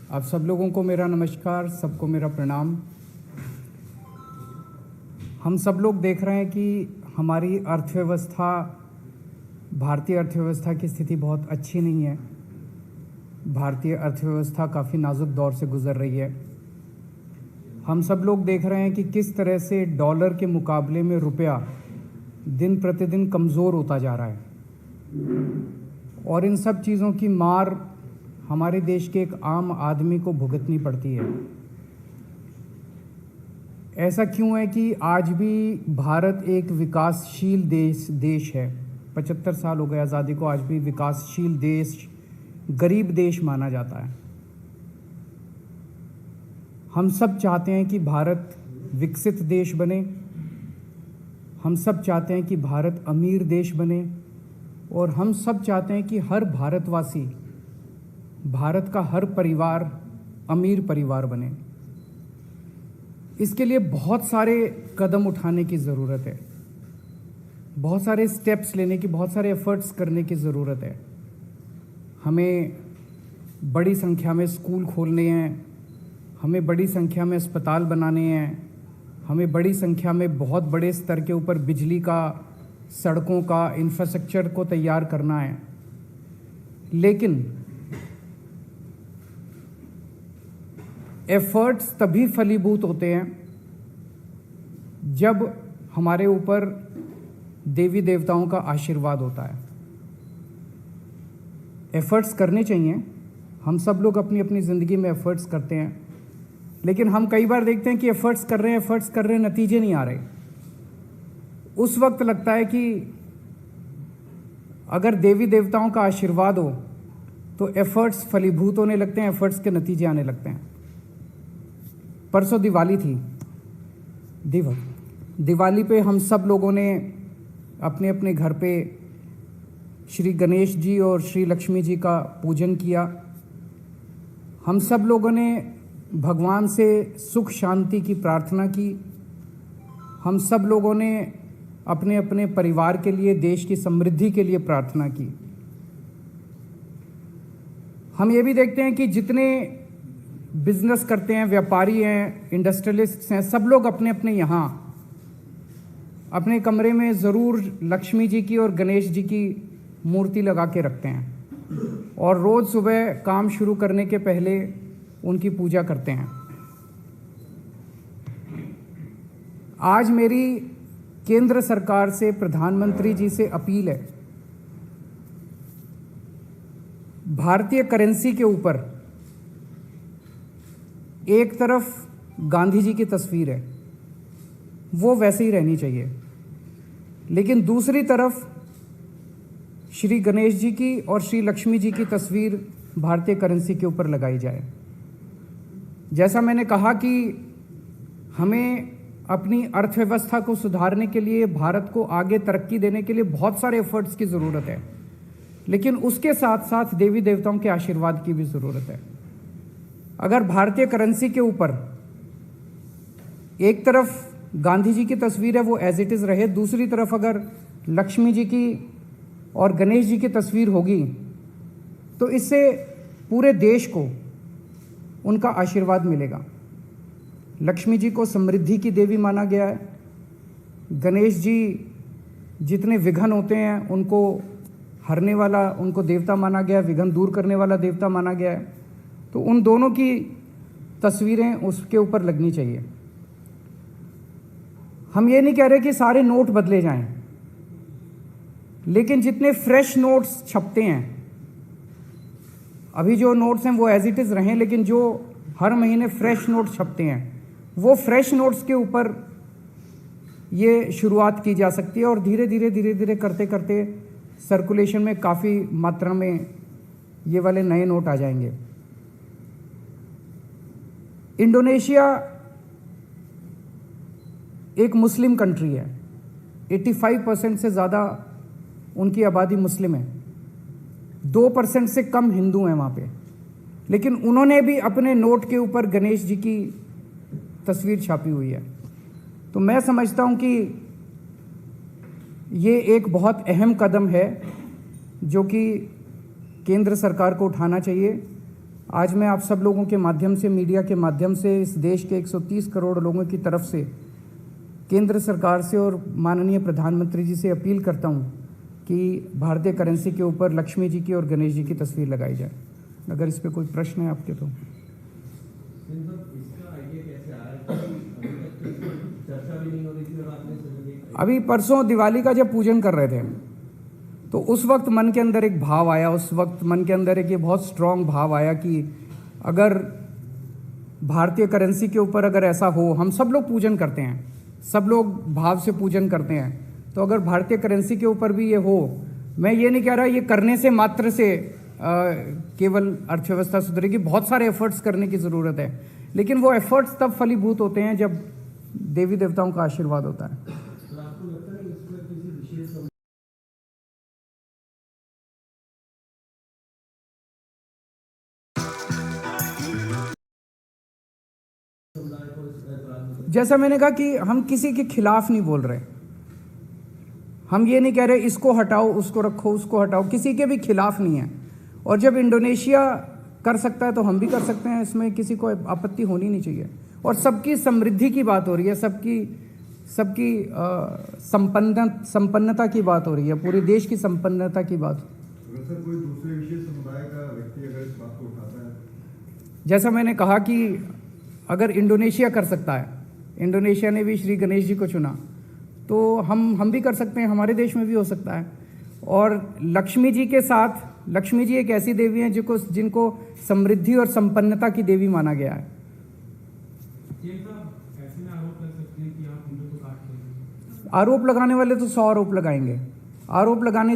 आप सब लोगों को मेरा नमस्कार, सबको मेरा प्रणाम। हम सब लोग देख रहे हैं कि हमारी अर्थव्यवस्था, भारतीय अर्थव्यवस्था की स्थिति बहुत अच्छी नहीं है। भारतीय अर्थव्यवस्था काफ़ी नाजुक दौर से गुज़र रही है। हम सब लोग देख रहे हैं कि किस तरह से डॉलर के मुकाबले में रुपया दिन प्रतिदिन कमज़ोर होता जा रहा है और इन सब चीज़ों की मार हमारे देश के एक आम आदमी को भुगतनी पड़ती है। ऐसा क्यों है कि आज भी भारत एक विकासशील देश है। 75 साल हो गए आज़ादी को, आज भी विकासशील देश, गरीब देश माना जाता है। हम सब चाहते हैं कि भारत विकसित देश बने, हम सब चाहते हैं कि भारत अमीर देश बने और हम सब चाहते हैं कि हर भारतवासी, भारत का हर परिवार अमीर परिवार बने। इसके लिए बहुत सारे कदम उठाने की ज़रूरत है, बहुत सारे स्टेप्स लेने की, बहुत सारे एफर्ट्स करने की ज़रूरत है। हमें बड़ी संख्या में स्कूल खोलने हैं, हमें बड़ी संख्या में अस्पताल बनाने हैं, हमें बड़ी संख्या में बहुत बड़े स्तर के ऊपर बिजली का, सड़कों का, इंफ्रास्ट्रक्चर को तैयार करना है। लेकिन एफर्ट्स तभी फलीभूत होते हैं जब हमारे ऊपर देवी देवताओं का आशीर्वाद होता है। एफर्ट्स करने चाहिए, हम सब लोग अपनी अपनी ज़िंदगी में एफर्ट्स करते हैं, लेकिन हम कई बार देखते हैं कि एफर्ट्स कर रहे हैं, नतीजे नहीं आ रहे। उस वक्त लगता है कि अगर देवी देवताओं का आशीर्वाद हो तो एफर्ट्स फलीभूत होने लगते हैं, एफर्ट्स के नतीजे आने लगते हैं। परसों दिवाली थी। दिवाली पे हम सब लोगों ने अपने अपने घर पे श्री गणेश जी और श्री लक्ष्मी जी का पूजन किया। हम सब लोगों ने भगवान से सुख शांति की प्रार्थना की। हम सब लोगों ने अपने अपने परिवार के लिए, देश की समृद्धि के लिए प्रार्थना की। हम ये भी देखते हैं कि जितने बिजनेस करते हैं, व्यापारी हैं, इंडस्ट्रियलिस्ट्स हैं, सब लोग अपने अपने यहाँ अपने कमरे में ज़रूर लक्ष्मी जी की और गणेश जी की मूर्ति लगा के रखते हैं और रोज़ सुबह काम शुरू करने के पहले उनकी पूजा करते हैं। आज मेरी केंद्र सरकार से, प्रधानमंत्री जी से अपील है, भारतीय करेंसी के ऊपर एक तरफ गांधी जी की तस्वीर है, वो वैसे ही रहनी चाहिए, लेकिन दूसरी तरफ श्री गणेश जी की और श्री लक्ष्मी जी की तस्वीर भारतीय करेंसी के ऊपर लगाई जाए। जैसा मैंने कहा कि हमें अपनी अर्थव्यवस्था को सुधारने के लिए, भारत को आगे तरक्की देने के लिए बहुत सारे एफर्ट्स की ज़रूरत है, लेकिन उसके साथ साथ देवी देवताओं के आशीर्वाद की भी ज़रूरत है। अगर भारतीय करेंसी के ऊपर एक तरफ गांधी जी की तस्वीर है, वो एज इट इज़ रहे, दूसरी तरफ अगर लक्ष्मी जी की और गणेश जी की तस्वीर होगी, तो इससे पूरे देश को उनका आशीर्वाद मिलेगा। लक्ष्मी जी को समृद्धि की देवी माना गया है, गणेश जी जितने विघ्न होते हैं उनको हरने वाला, उनको देवता माना गया है, विघ्न दूर करने वाला देवता माना गया है। तो उन दोनों की तस्वीरें उसके ऊपर लगनी चाहिए। हम ये नहीं कह रहे कि सारे नोट बदले जाएं, लेकिन जितने फ्रेश नोट्स छपते हैं, अभी जो नोट्स हैं वो एज इट इज़ रहें, लेकिन जो हर महीने फ्रेश नोट्स छपते हैं, वो फ्रेश नोट्स के ऊपर ये शुरुआत की जा सकती है और धीरे धीरे करते करते सर्कुलेशन में काफ़ी मात्रा में ये वाले नए नोट आ जाएंगे। इंडोनेशिया एक मुस्लिम कंट्री है, 85% से ज़्यादा उनकी आबादी मुस्लिम है, 2% से कम हिंदू हैं वहाँ पे, लेकिन उन्होंने भी अपने नोट के ऊपर गणेश जी की तस्वीर छापी हुई है। तो मैं समझता हूँ कि ये एक बहुत अहम कदम है जो कि केंद्र सरकार को उठाना चाहिए आज मैं आप सब लोगों के माध्यम से, मीडिया के माध्यम से, इस देश के 130 करोड़ लोगों की तरफ से केंद्र सरकार से और माननीय प्रधानमंत्री जी से अपील करता हूं कि भारतीय करेंसी के ऊपर लक्ष्मी जी की और गणेश जी की तस्वीर लगाई जाए। अगर इस पे कोई प्रश्न है आपके तो। अभी परसों दिवाली का जब पूजन कर रहे थे तो उस वक्त मन के अंदर एक भाव आया, उस वक्त मन के अंदर एक ये बहुत स्ट्रांग भाव आया कि अगर भारतीय करेंसी के ऊपर अगर ऐसा हो, हम सब लोग पूजन करते हैं, सब लोग भाव से पूजन करते हैं, तो अगर भारतीय करेंसी के ऊपर भी ये हो, मैं ये नहीं कह रहा ये करने से मात्र से केवल अर्थव्यवस्था सुधरेगी, बहुत सारे एफर्ट्स करने की ज़रूरत है, लेकिन वो एफर्ट्स तब फलीभूत होते हैं जब देवी देवताओं का आशीर्वाद होता है। जैसा मैंने कहा कि हम किसी के खिलाफ नहीं बोल रहे, हम ये नहीं कह रहे इसको हटाओ, उसको रखो, उसको हटाओ, किसी के भी खिलाफ नहीं है। और जब इंडोनेशिया कर सकता है तो हम भी कर सकते हैं, इसमें किसी को आपत्ति होनी नहीं चाहिए। और सबकी समृद्धि की बात हो रही है, सबकी संपन्नता की बात हो रही है, पूरे देश की संपन्नता की बात। अगर सर कोई दूसरे विशेष समुदाय का व्यक्ति अगर इस बात को उठाता है, जैसा मैंने कहा कि अगर इंडोनेशिया कर सकता है, इंडोनेशिया ने भी श्री गणेश जी को चुना, तो हम भी कर सकते हैं, हमारे देश में भी हो सकता है। और लक्ष्मी जी के साथ, लक्ष्मी जी एक ऐसी देवी हैं जिनको समृद्धि और संपन्नता की देवी माना गया है। आरोप लगाने वाले तो 100 आरोप लगाएंगे, आरोप लगाने